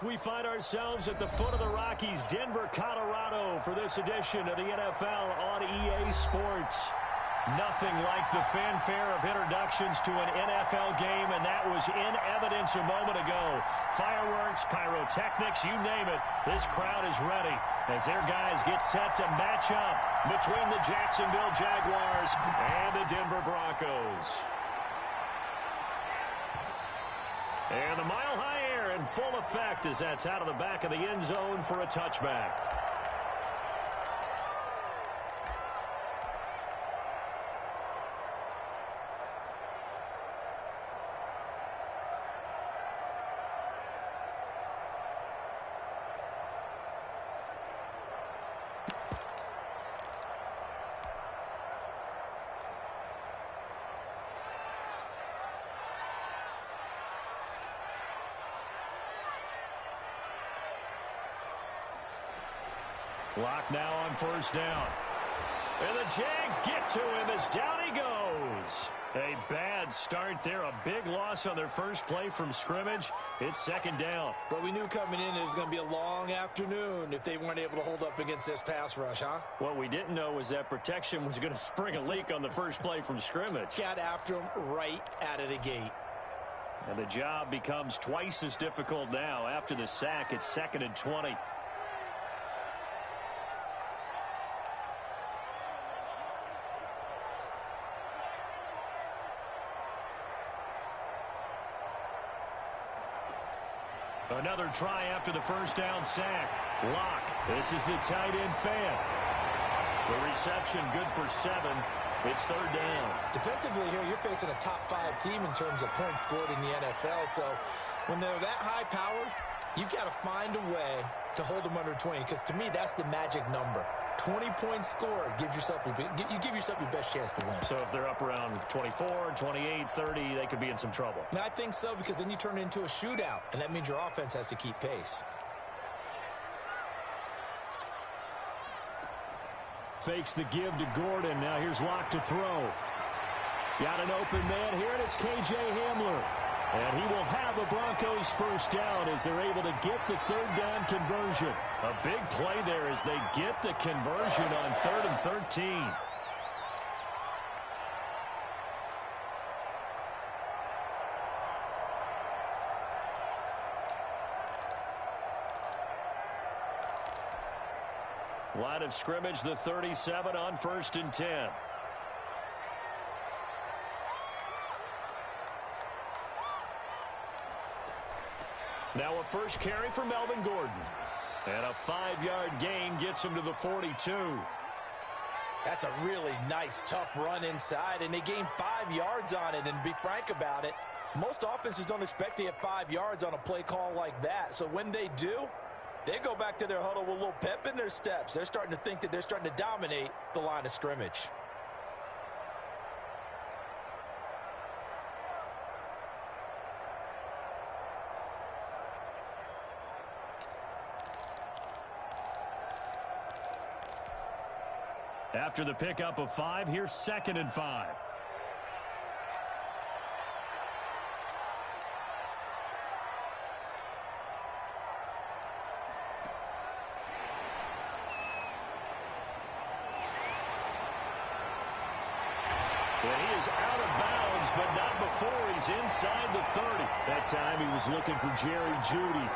we find ourselves at the foot of the Rockies, Denver, Colorado, for this edition of the NFL on EA Sports. Nothing like the fanfare of introductions to an NFL game, and that was in evidence a moment ago. Fireworks, pyrotechnics, you name it. This crowd is ready as their guys get set to match up between the Jacksonville Jaguars and the Denver Broncos. And the mile-high air in full effect as that's out of the back of the end zone for a touchback. Lock now on first down. And the Jags get to him as down he goes. A bad start there. A big loss on their first play from scrimmage. It's second down. But we knew coming in it was going to be a long afternoon if they weren't able to hold up against this pass rush, huh? What we didn't know was that protection was going to spring a leak on the first play from scrimmage. Got after him right out of the gate. And the job becomes twice as difficult now. After the sack, it's 2nd and 20. Another try after the first down sack. Lock. This is the tight end fan. The reception good for 7. It's third down. Defensively here, you're facing a top 5 team in terms of points scored in the NFL. So when they're that high powered, you've got to find a way to hold them under 20. Because to me, that's the magic number. 20 points scored gives yourself you give yourself your best chance to win. So if they're up around 24, 28, 30, they could be in some trouble. I think so, because then you turn it into a shootout, and that means your offense has to keep pace. Fakes the give to Gordon. Now here's Locke to throw. Got an open man here, and it's K.J. Hamler. And he will have the Broncos first down as they're able to get the third down conversion. A big play there as they get the conversion on 3rd and 13. Line of scrimmage, the 37 on 1st and 10. Now a first carry for Melvin Gordon. And a 5-yard gain gets him to the 42. That's a really nice, tough run inside, and they gained 5 yards on it. And to be frank about it, most offenses don't expect to get 5 yards on a play call like that. So when they do, they go back to their huddle with a little pep in their steps. They're starting to think that they're starting to dominate the line of scrimmage. After the pickup of 5, here's 2nd and 5. And he is out of bounds, but not before he's inside the 30. That time he was looking for Jerry Jeudy.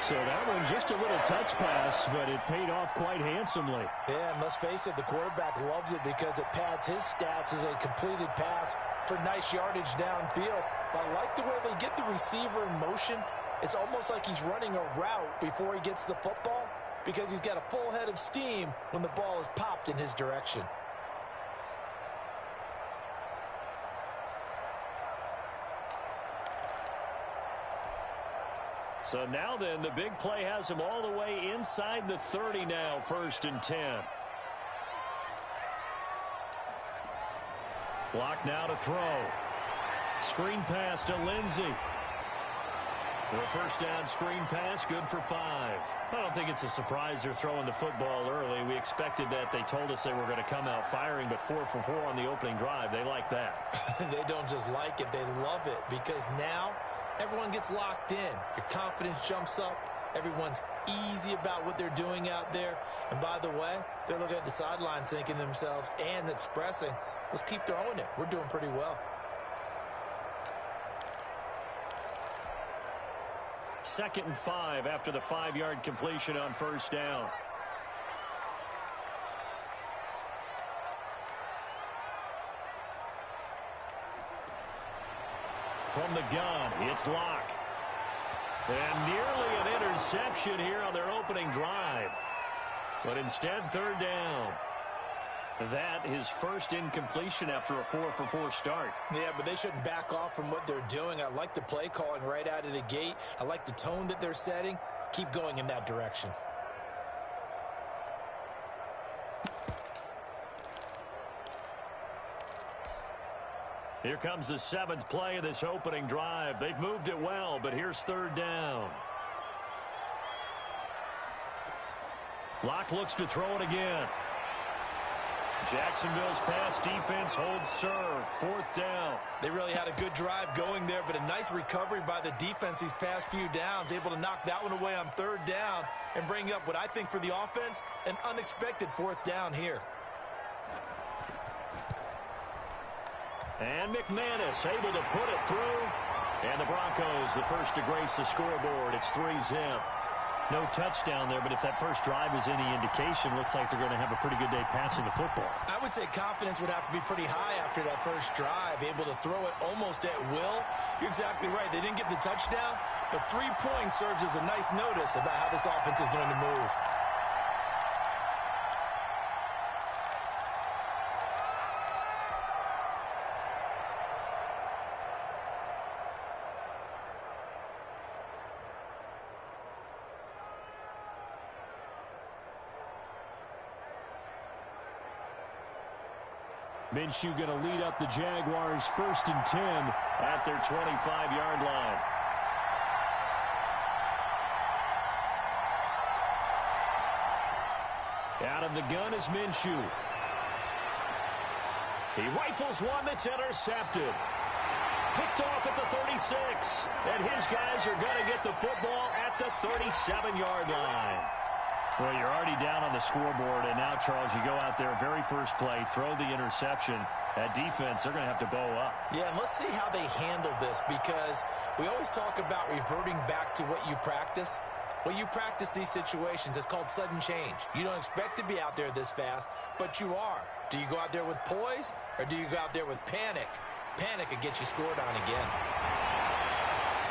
So that one just a little touch pass, but it paid off quite handsomely. Yeah, and let's face it, the quarterback loves it because it pads his stats as a completed pass for nice yardage downfield. But I like the way they get the receiver in motion. It's almost like he's running a route before he gets the football because he's got a full head of steam when the ball is popped in his direction. So now then, the big play has him all the way inside the 30 now, 1st and 10. Block now to throw. Screen pass to Lindsey. The first down screen pass, good for 5. I don't think it's a surprise they're throwing the football early. We expected that. They told us they were going to come out firing, but 4 for 4 on the opening drive. They like that. They don't just like it, they love it, because now everyone gets locked in. Your confidence jumps up. Everyone's easy about what they're doing out there. And by the way, they're looking at the sideline thinking to themselves and expressing, let's keep throwing it. We're doing pretty well. 2nd and 5 after the 5-yard completion on 1st down. From the gun, it's Locke. And nearly an interception here on their opening drive. But instead, 3rd down. That is first incompletion after a 4-for-4 start. Yeah, but they shouldn't back off from what they're doing. I like the play calling right out of the gate. I like the tone that they're setting. Keep going in that direction. Here comes the 7th play of this opening drive. They've moved it well, but here's 3rd down. Locke looks to throw it again. Jacksonville's pass defense holds serve. 4th down. They really had a good drive going there, but a nice recovery by the defense these past few downs, able to knock that one away on 3rd down and bring up what I think for the offense, an unexpected 4th down here. And McManus able to put it through. And the Broncos, the first to grace the scoreboard. It's 3-zip. No touchdown there, but if that first drive is any indication, looks like they're going to have a pretty good day passing the football. I would say confidence would have to be pretty high after that first drive, able to throw it almost at will. You're exactly right. They didn't get the touchdown, but 3 points serves as a nice notice about how this offense is going to move. Minshew going to lead up the Jaguars 1st and 10 at their 25-yard line. Out of the gun is Minshew. He rifles one that's intercepted. Picked off at the 36. And his guys are going to get the football at the 37-yard line. Well, you're already down on the scoreboard, and now, Charles, you go out there, very first play, throw the interception. That defense, they're going to have to bow up. Yeah, and let's see how they handle this, because we always talk about reverting back to what you practice. Well, you practice these situations. It's called sudden change. You don't expect to be out there this fast, but you are. Do you go out there with poise, or do you go out there with panic? Panic could get you scored on again.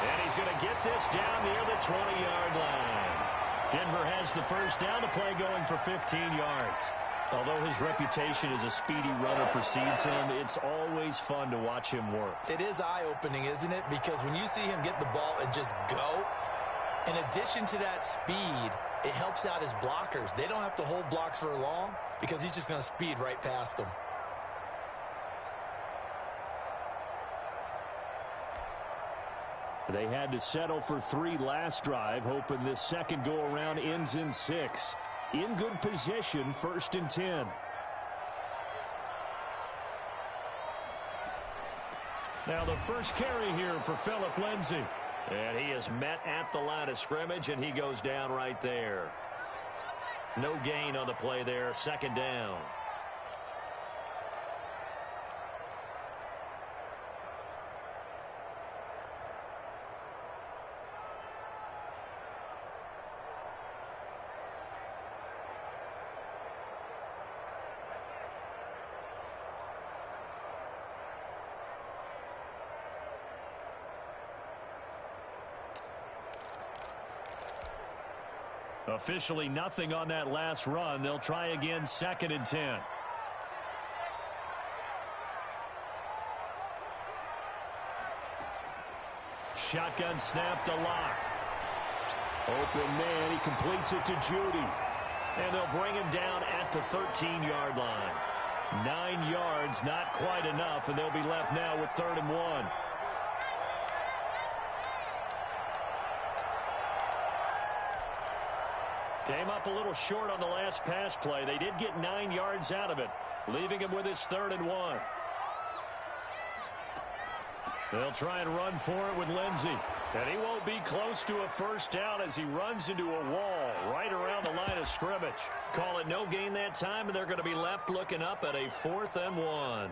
And he's going to get this down near the 20-yard line. Denver has the first down. The play going for 15 yards. Although his reputation as a speedy runner precedes him, it's always fun to watch him work. It is eye-opening, isn't it? Because when you see him get the ball and just go, in addition to that speed, it helps out his blockers. They don't have to hold blocks for long because he's just going to speed right past them. They had to settle for 3 last drive, hoping this second go-around ends in 6. In good position, 1st and 10. Now the first carry here for Phillip Lindsay. And he is met at the line of scrimmage, and he goes down right there. No gain on the play there, 2nd down. Officially nothing on that last run. They'll try again, 2nd and 10. Shotgun snap to Locke. Open man, he completes it to Judy. And they'll bring him down at the 13-yard line. 9 yards, not quite enough, and they'll be left now with 3rd and 1. Came up a little short on the last pass play. They did get 9 yards out of it, leaving him with his 3rd and 1. They'll try and run for it with Lindsey. And he won't be close to a first down as he runs into a wall right around the line of scrimmage. Call it no gain that time, and they're going to be left looking up at a 4th and 1.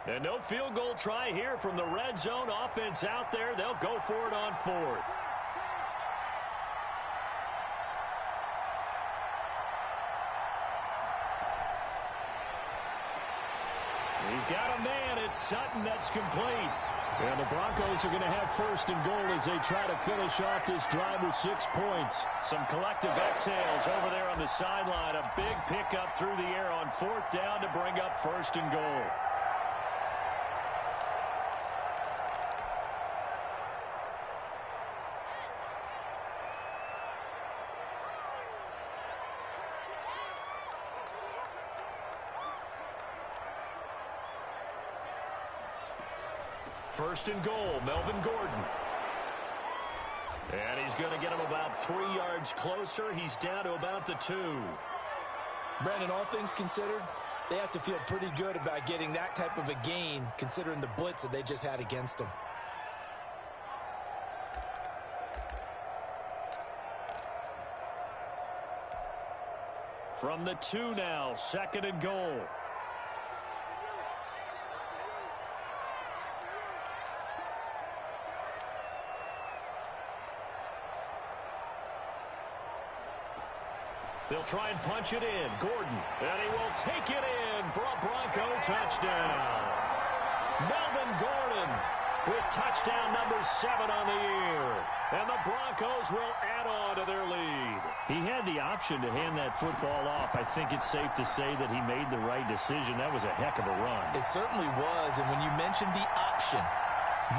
And no field goal try here from the red zone offense out there. They'll go for it on 4th. He's got a man. It's Sutton that's complete. And the Broncos are going to have 1st and goal as they try to finish off this drive with 6 points. Some collective exhales over there on the sideline. A big pickup through the air on 4th down to bring up 1st and goal. First and goal, Melvin Gordon. And he's going to get him about 3 yards closer. He's down to about the 2. Brandon, all things considered, they have to feel pretty good about getting that type of a gain considering the blitz that they just had against them. From the 2 now, 2nd and goal. They'll try and punch it in. Gordon. And he will take it in for a Bronco touchdown. Melvin Gordon with touchdown number 7 on the year. And the Broncos will add on to their lead. He had the option to hand that football off. I think it's safe to say that he made the right decision. That was a heck of a run. It certainly was. And when you mentioned the option,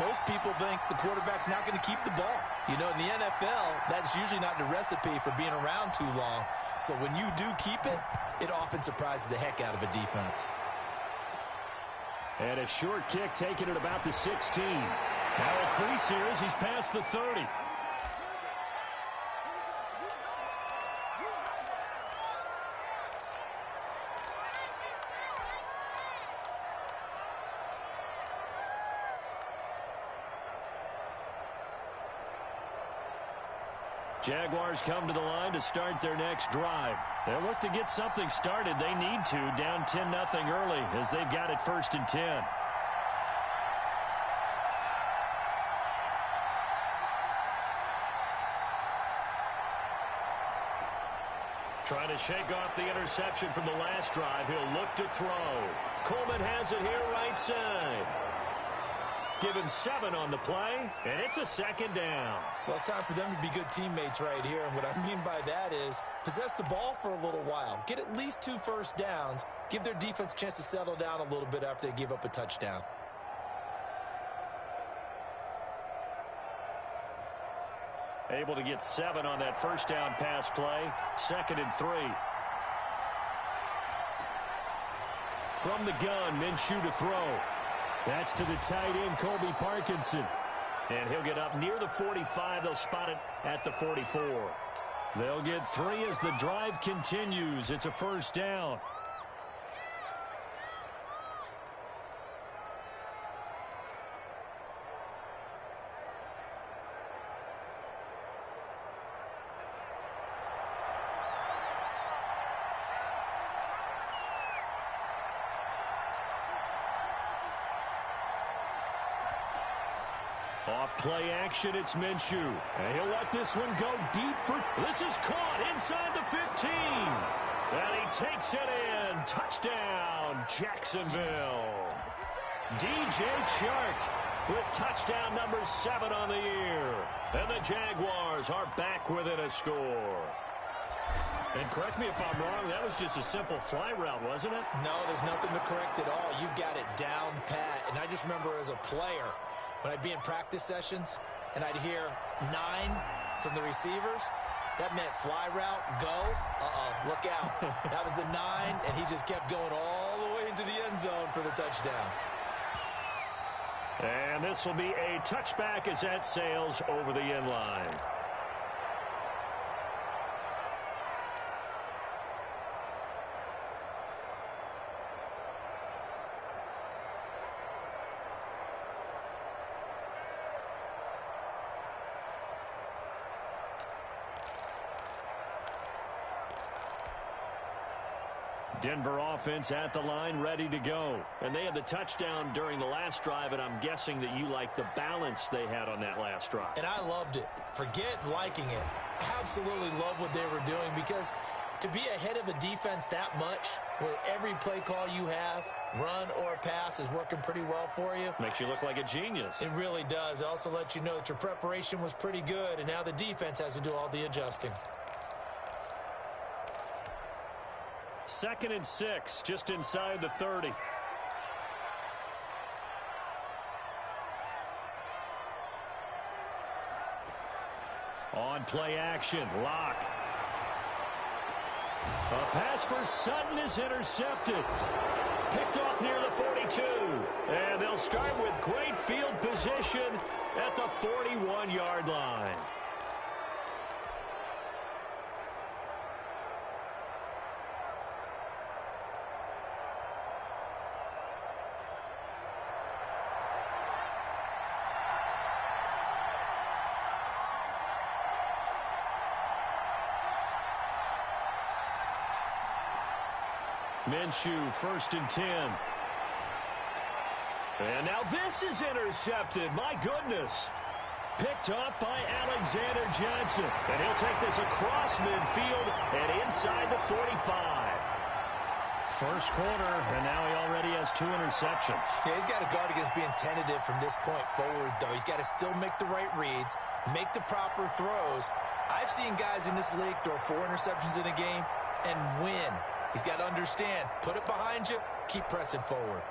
most people think the quarterback's not going to keep the ball. You know, in the NFL, that's usually not the recipe for being around too long. So when you do keep it, it often surprises the heck out of a defense. And a short kick taken at about the 16. Now a crease here as he's past the 30. Jaguars come to the line to start their next drive. They'll look to get something started. They need to, down 10-0 early as they've got it 1st and 10. Trying to shake off the interception from the last drive. He'll look to throw. Coleman has it here right side. Give him 7 on the play, and it's a 2nd down. Well, it's time for them to be good teammates right here. And what I mean by that is possess the ball for a little while. Get at least 2 first downs. Give their defense a chance to settle down a little bit after they give up a touchdown. Able to get 7 on that first down pass play. 2nd and 3. From the gun, Minshew to throw. That's to the tight end, Colby Parkinson. And he'll get up near the 45. They'll spot it at the 44. They'll get 3 as the drive continues. It's a 1st down. Off play action, it's Minshew. And he'll let this one go deep for... This is caught inside the 15. And he takes it in. Touchdown, Jacksonville. DJ Chark with touchdown number 7 on the year. And the Jaguars are back within a score. And correct me if I'm wrong, that was just a simple fly route, wasn't it? No, there's nothing to correct at all. You've got it down pat. And I just remember as a player, when I'd be in practice sessions and I'd hear 9 from the receivers, that meant fly route, go. Look out. That was the 9, and he just kept going all the way into the end zone for the touchdown. And this will be a touchback as that sails over the end line. Denver offense at the line, ready to go. And they had the touchdown during the last drive, and I'm guessing that you like the balance they had on that last drive. And I loved it. Forget liking it. Absolutely love what they were doing, because to be ahead of a defense that much, where every play call you have, run or pass, is working pretty well for you. Makes you look like a genius. It really does. It also lets you know that your preparation was pretty good, and now the defense has to do all the adjusting. 2nd and 6, just inside the 30. On play action, Lock. A pass for Sutton is intercepted. Picked off near the 42. And they'll start with great field position at the 41-yard line. Minshew, 1st and 10. And now this is intercepted. My goodness. Picked up by Alexander Johnson. And he'll take this across midfield and inside the 45. First quarter, and now he already has 2 interceptions. Yeah, he's got to guard against being tentative from this point forward, though. He's got to still make the right reads, make the proper throws. I've seen guys in this league throw 4 interceptions in a game and win. He's got to understand, put it behind you, keep pressing forward.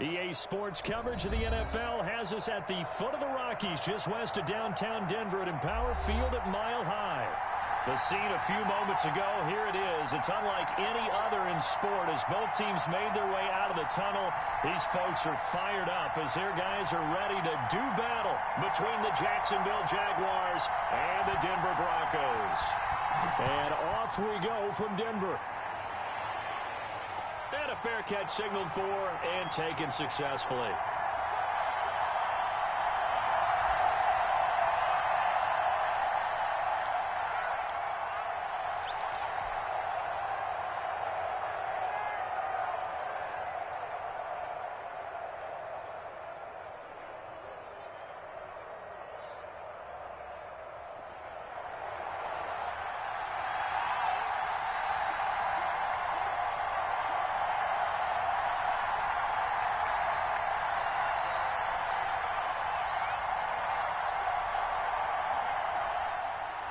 EA Sports coverage of the NFL has us at the foot of the Rockies, just west of downtown Denver at Empower Field at Mile High. The scene a few moments ago, here it is. It's unlike any other in sport as both teams made their way out of the tunnel. These folks are fired up as their guys are ready to do battle between the Jacksonville Jaguars and the Denver Broncos. And off we go from Denver. And a fair catch signaled for and taken successfully.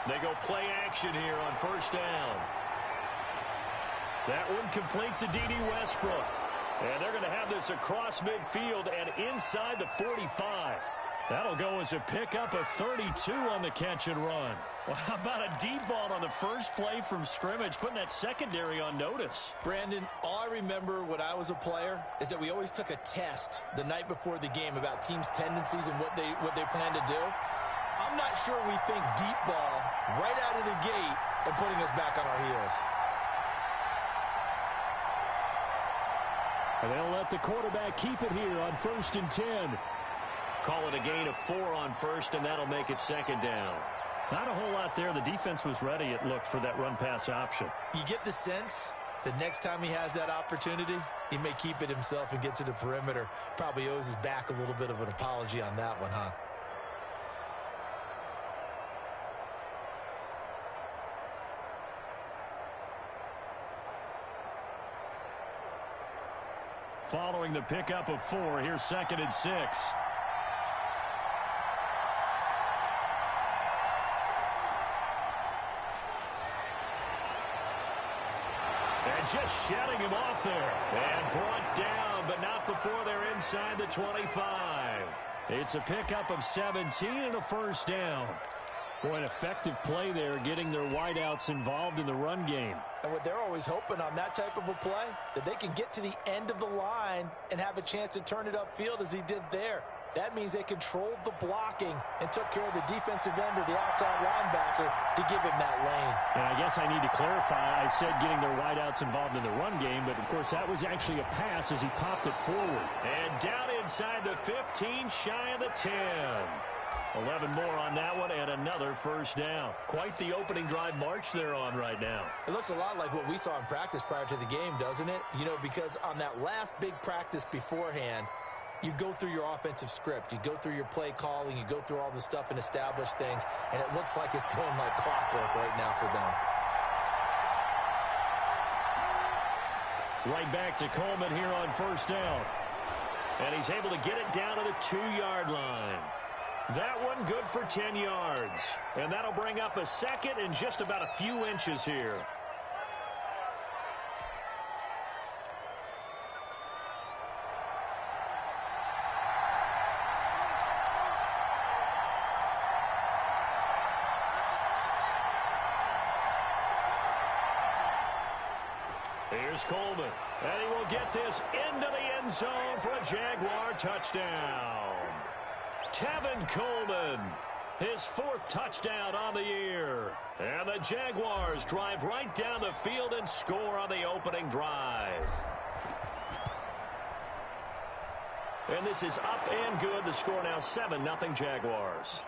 They go play action here on first down. That one complete to D.D. Westbrook. And they're going to have this across midfield and inside the 45. That'll go as a pickup of 32 on the catch and run. Well, how about a deep ball on the first play from scrimmage, putting that secondary on notice? Brandon, all I remember when I was a player is that we always took a test the night before the game about teams' tendencies and what they plan to do. I'm not sure we think deep ball right out of the gate and putting us back on our heels. And they'll let the quarterback keep it here on 1st and 10. Call it a gain of 4 on first, and that'll make it second down. Not a whole lot there. The defense was ready, it looked, for that run-pass option. You get the sense the next time he has that opportunity, he may keep it himself and get to the perimeter. Probably owes his back a little bit of an apology on that one, huh? Following the pickup of 4, here's 2nd and 6. And just shedding him off there. And brought down, but not before they're inside the 25. It's a pickup of 17 and a first down. Boy, an effective play there, getting their wideouts involved in the run game. And what they're always hoping on that type of a play, that they can get to the end of the line and have a chance to turn it upfield as he did there. That means they controlled the blocking and took care of the defensive end or the outside linebacker to give him that lane. And I guess I need to clarify. I said getting their wideouts involved in the run game, but of course that was actually a pass as he popped it forward. And down inside the 15, shy of the 10. 11 more on that one and another first down. Quite the opening drive march they're on right now. It looks a lot like what we saw in practice prior to the game, doesn't it? You know, because on that last big practice beforehand, you go through your offensive script. You go through your play calling. You go through all the stuff and establish things. And it looks like it's going like clockwork right now for them. Right back to Coleman here on first down. And he's able to get it down to the 2-yard line. That one good for 10 yards. And that'll bring up a second and just about a few inches here. Here's Coleman. And he will get this into the end zone for a Jaguar touchdown. Tevin Coleman, his 4th touchdown on the year. And the Jaguars drive right down the field and score on the opening drive. And this is up and good. The score now 7-0 Jaguars.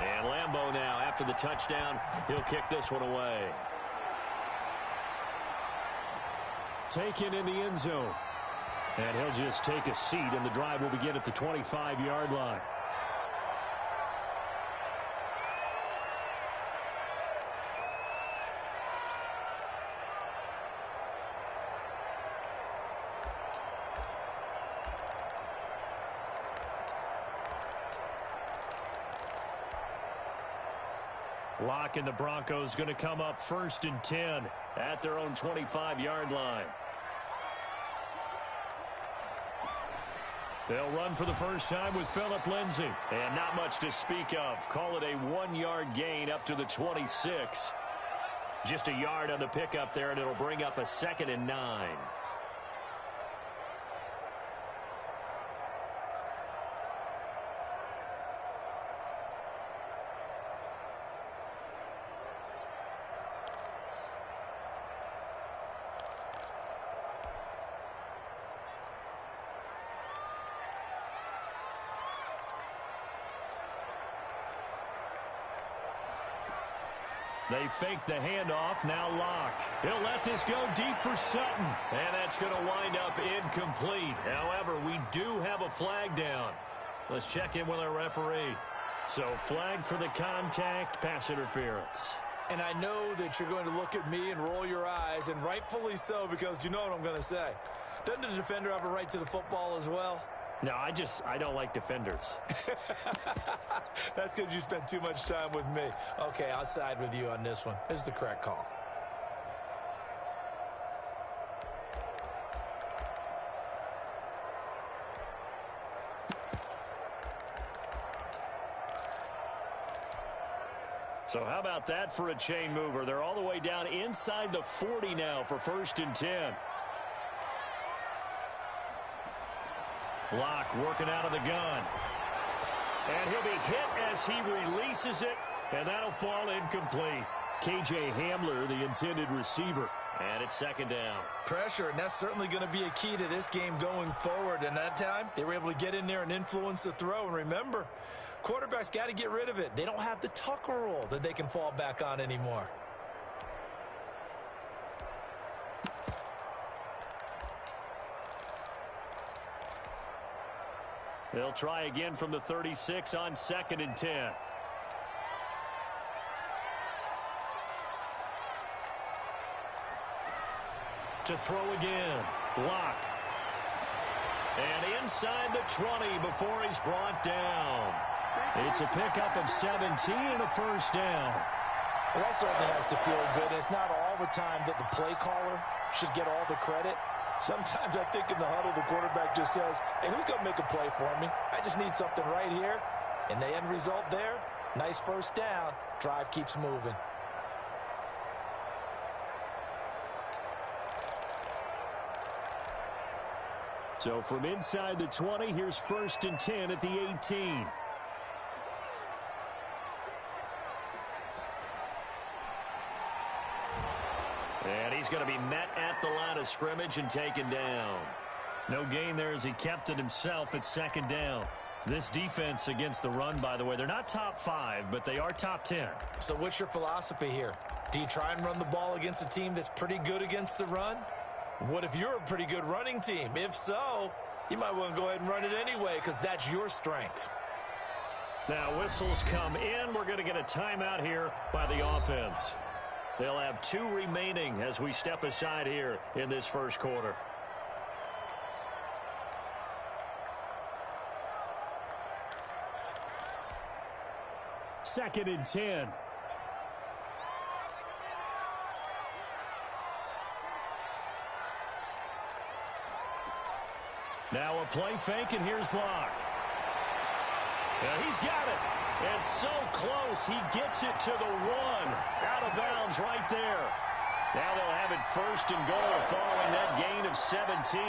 And Lambeau now, after the touchdown, he'll kick this one away. Taken in the end zone. And he'll just take a seat, and the drive will begin at the 25-yard line. Locke and the Broncos going to come up 1st and 10 at their own 25-yard line. They'll run for the first time with Phillip Lindsay. And not much to speak of. Call it a 1-yard gain up to the 26. Just a yard on the pickup there, and it'll bring up a 2nd and 9. They fake the handoff. Now Locke. He'll let this go deep for Sutton. And that's going to wind up incomplete. However, we do have a flag down. Let's check in with our referee. So flag for the contact, pass interference. And I know that you're going to look at me and roll your eyes, and rightfully so, because you know what I'm going to say. Doesn't the defender have a right to the football as well? No, I don't like defenders. That's because you spent too much time with me. Okay, I'll side with you on this one. It's the correct call. So how about that for a chain mover? They're all the way down inside the 40 now for 1st and 10. Locke working out of the gun. And he'll be hit as he releases it, and that'll fall incomplete. KJ Hamler, the intended receiver. And it's 2nd down. Pressure, and that's certainly going to be a key to this game going forward. And that time, they were able to get in there and influence the throw. And remember, quarterbacks got to get rid of it. They don't have the Tucker rule that they can fall back on anymore. They'll try again from the 36 on 2nd and 10. To throw again. Locke. And inside the 20 before he's brought down. It's a pickup of 17 and a 1st down. Well, that certainly has to feel good. It's not all the time that the play caller should get all the credit. Sometimes I think in the huddle, the quarterback just says, hey, who's going to make a play for me? I just need something right here. And the end result there, nice 1st down. Drive keeps moving. So from inside the 20, here's 1st and 10 at the 18. And he's going to be met at the line of scrimmage and taken down. No gain there as he kept it himself at 2nd down. This defense against the run, by the way, they're not top 5, but they are top 10. So what's your philosophy here? Do you try and run the ball against a team that's pretty good against the run? What if you're a pretty good running team? If so, you might want to go ahead and run it anyway because that's your strength. Now whistles come in. We're going to get a timeout here by the offense. They'll have 2 remaining as we step aside here in this 1st quarter. Second and 10. Now a play fake, and here's Locke. He's got it. And so close, he gets it to the 1. Out of bounds right there. Now they'll have it 1st and goal following that gain of 17.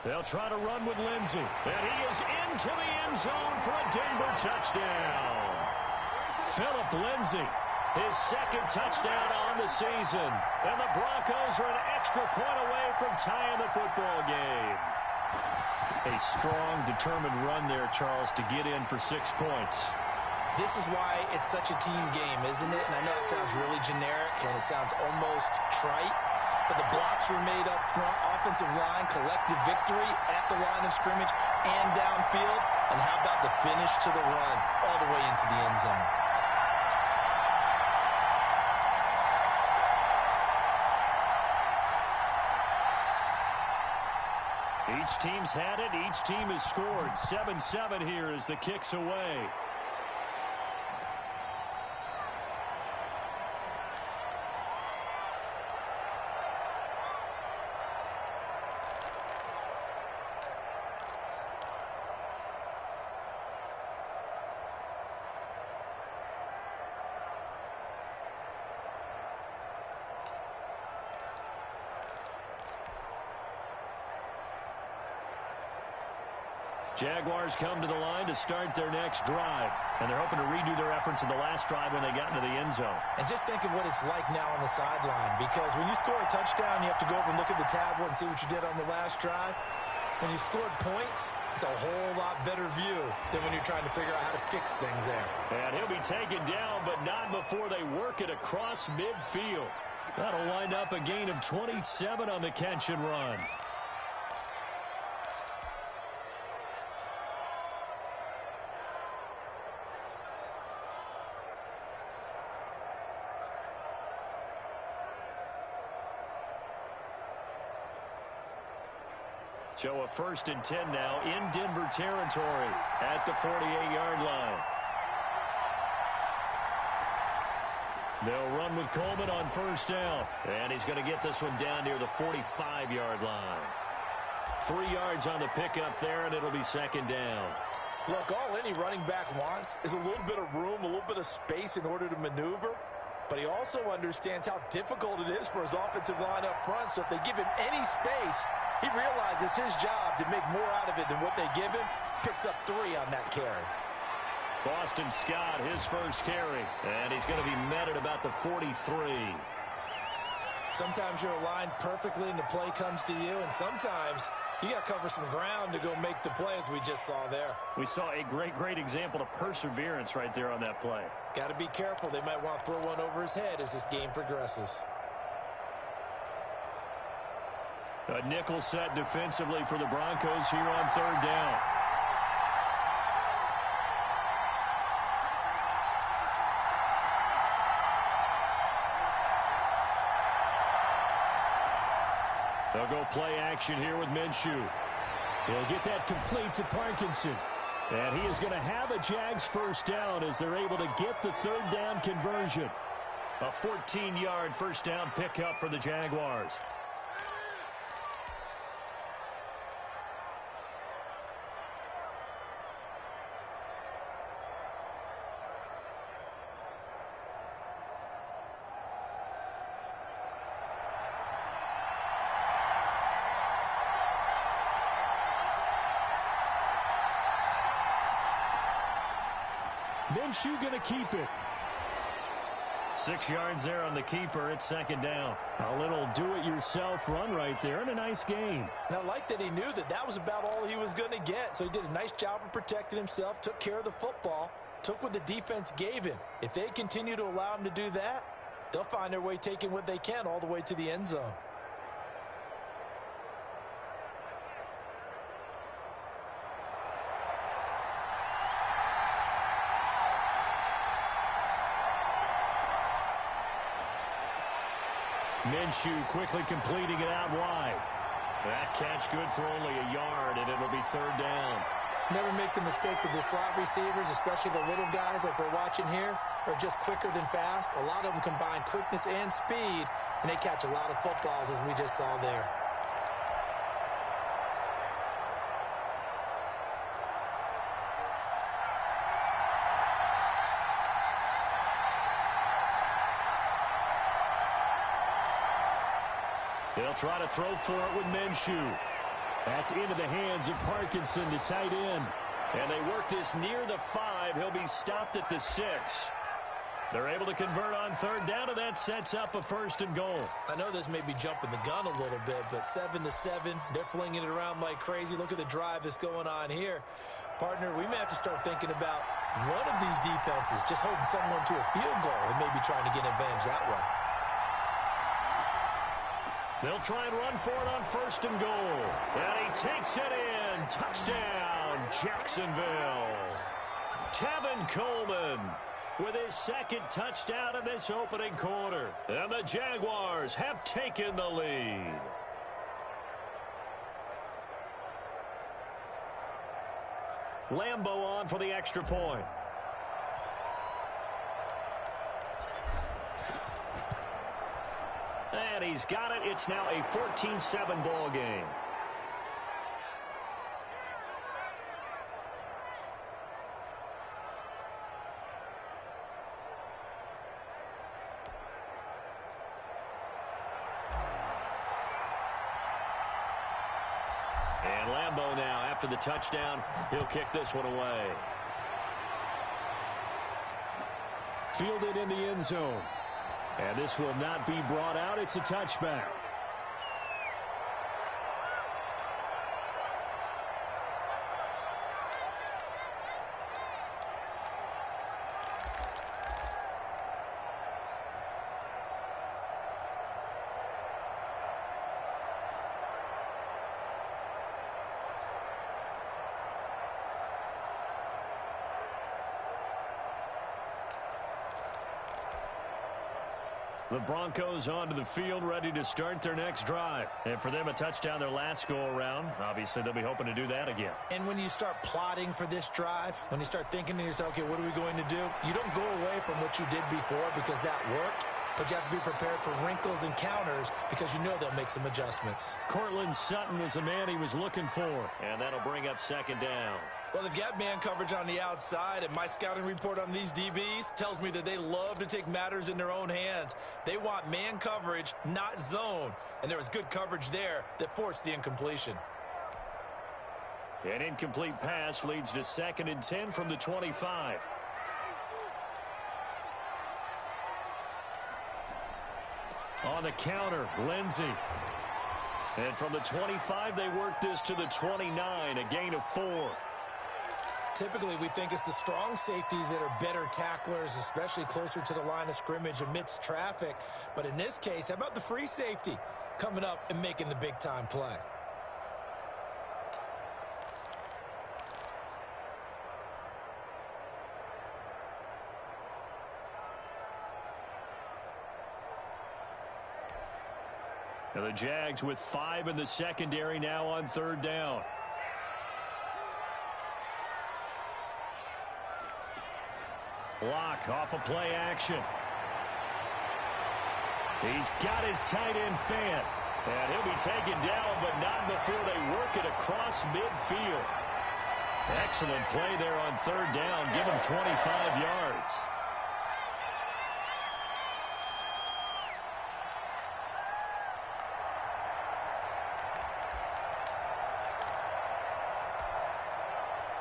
They'll try to run with Lindsay. And he is into the end zone for a Denver touchdown. Phillip Lindsay, his 2nd touchdown on the season. And the Broncos are an extra point away from tying the football game. A strong, determined run there, Charles, to get in for 6 points. This is why it's such a team game, isn't it? And I know it sounds really generic and it sounds almost trite. but the blocks were made up front. Offensive line, collective victory at the line of scrimmage and downfield. And how about the finish to the run all the way into the end zone? Each team's had it. Each team has scored. 7-7 here as the kick's away. Jaguars come to the line to start their next drive. And they're hoping to redo their efforts in the last drive when they got into the end zone. And just think of what it's like now on the sideline. Because when you score a touchdown, you have to go over and look at the tablet and see what you did on the last drive. When you scored points, it's a whole lot better view than when you're trying to figure out how to fix things there. And he'll be taken down, but not before they work it across midfield. That'll wind up a gain of 27 on the catch and run. So a 1st and 10 now in Denver territory at the 48-yard line. They'll run with Coleman on 1st down. And he's going to get this one down near the 45-yard line. 3 yards on the pickup there, and it'll be 2nd down. Look, all any running back wants is a little bit of room, a little bit of space in order to maneuver. But he also understands how difficult it is for his offensive line up front. So if they give him any space, he realizes his job to make more out of it than what they give him. Picks up 3 on that carry. Boston Scott, his first carry. And he's going to be met at about the 43. Sometimes you're aligned perfectly and the play comes to you. And sometimes you got to cover some ground to go make the play, as we just saw there. We saw a great example of perseverance right there on that play. Got to be careful. They might want to throw one over his head as this game progresses. A nickel set defensively for the Broncos here on 3rd down. They'll go play action here with Minshew. He'll get that complete to Parkinson. And he is going to have a Jags 1st down as they're able to get the 3rd down conversion. A 14-yard 1st down pickup for the Jaguars. Minshew going to keep it. 6 yards there on the keeper. It's 2nd down. A little do-it-yourself run right there and a nice gain. And I like that he knew that that was about all he was going to get. So he did a nice job of protecting himself, took care of the football, took what the defense gave him. If they continue to allow him to do that, they'll find their way taking what they can all the way to the end zone. Minshew quickly completing it out wide. That catch good for only a yard, and it'll be 3rd down. Never make the mistake that the slot receivers, especially the little guys like we're watching here, are just quicker than fast. A lot of them combine quickness and speed, and they catch a lot of footballs, as we just saw there. They'll try to throw for it with Minshew. That's into the hands of Parkinson, the tight end. And they work this near the 5. He'll be stopped at the 6. They're able to convert on 3rd down, and that sets up a 1st and goal. I know this may be jumping the gun a little bit, but 7-7, they're flinging it around like crazy. Look at the drive that's going on here. Partner, we may have to start thinking about one of these defenses just holding someone to a field goal and maybe trying to get an advantage that way. They'll try and run for it on 1st and goal. And he takes it in. Touchdown, Jacksonville. Tevin Coleman with his 2nd touchdown in this opening quarter. And the Jaguars have taken the lead. Lambeau on for the extra point. And he's got it. It's now a 14-7 ball game. And Lambeau now, after the touchdown, he'll kick this one away. Fielded in the end zone. And this will not be brought out. It's a touchback. The Broncos onto the field, ready to start their next drive. And for them, a touchdown their last go-around. Obviously, they'll be hoping to do that again. And when you start plotting for this drive, when you start thinking to yourself, okay, what are we going to do? You don't go away from what you did before because that worked. But you have to be prepared for wrinkles and counters because you know they'll make some adjustments. Cortland Sutton is the man he was looking for. And that'll bring up 2nd down. Well, they've got man coverage on the outside, and my scouting report on these DBs tells me that they love to take matters in their own hands. They want man coverage, not zone. And there was good coverage there that forced the incompletion. An incomplete pass leads to 2nd and 10 from the 25. On the counter, Lindsey. And from the 25, they work this to the 29, a gain of 4. Typically, we think it's the strong safeties that are better tacklers, especially closer to the line of scrimmage amidst traffic. But in this case, how about the free safety coming up and making the big-time play? And the Jags with 5 in the secondary now on 3rd down. Block off a play action. He's got his tight end fan. And he'll be taken down, but not before they work it across midfield. Excellent play there on 3rd down. Give him 25 yards.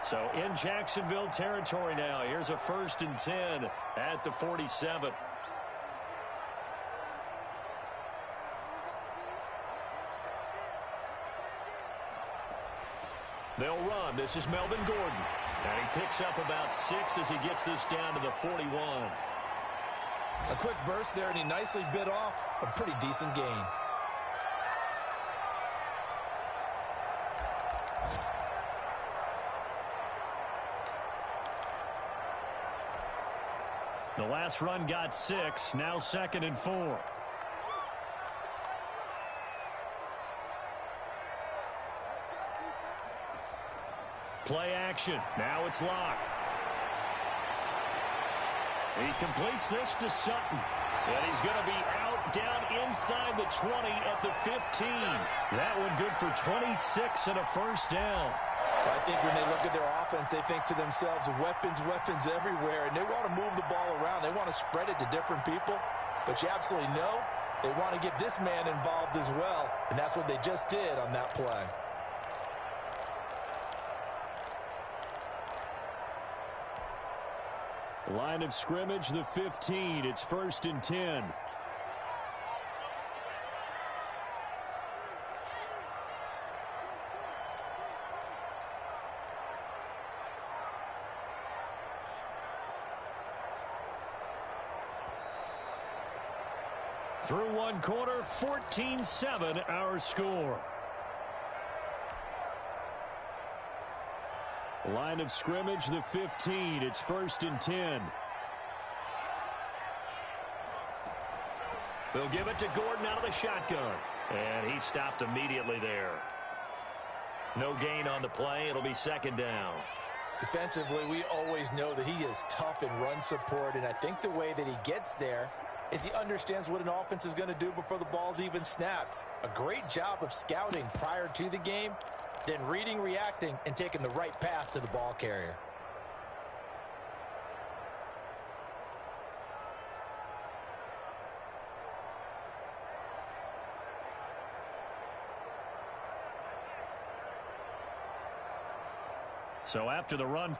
So in Jacksonville territory now. Here's a 1st and 10 at the 47. They'll run. This is Melvin Gordon. And he picks up about 6 as he gets this down to the 41. A quick burst there, and he nicely bit off a pretty decent gain. The last run got 6. Now 2nd and 4. Play action. Now it's Locke. He completes this to Sutton. And he's going to be out down inside the 20 at the 15. That one good for 26 and a 1st down. I think when they look at their offense, they think to themselves, weapons, weapons everywhere, and they want to move the ball around. They want to spread it to different people, but you absolutely know they want to get this man involved as well, and that's what they just did on that play. Line of scrimmage, the 15. It's 1st and 10. Through one quarter, 14-7 our score. Line of scrimmage, the 15. It's 1st and 10. They'll give it to Gordon out of the shotgun. And he stopped immediately there. No gain on the play. It'll be 2nd down. Defensively, we always know that he is tough in run support, and I think the way that he gets there is he understands what an offense is going to do before the ball's even snapped. A great job of scouting prior to the game, then reading, reacting, and taking the right path to the ball carrier. So after the run,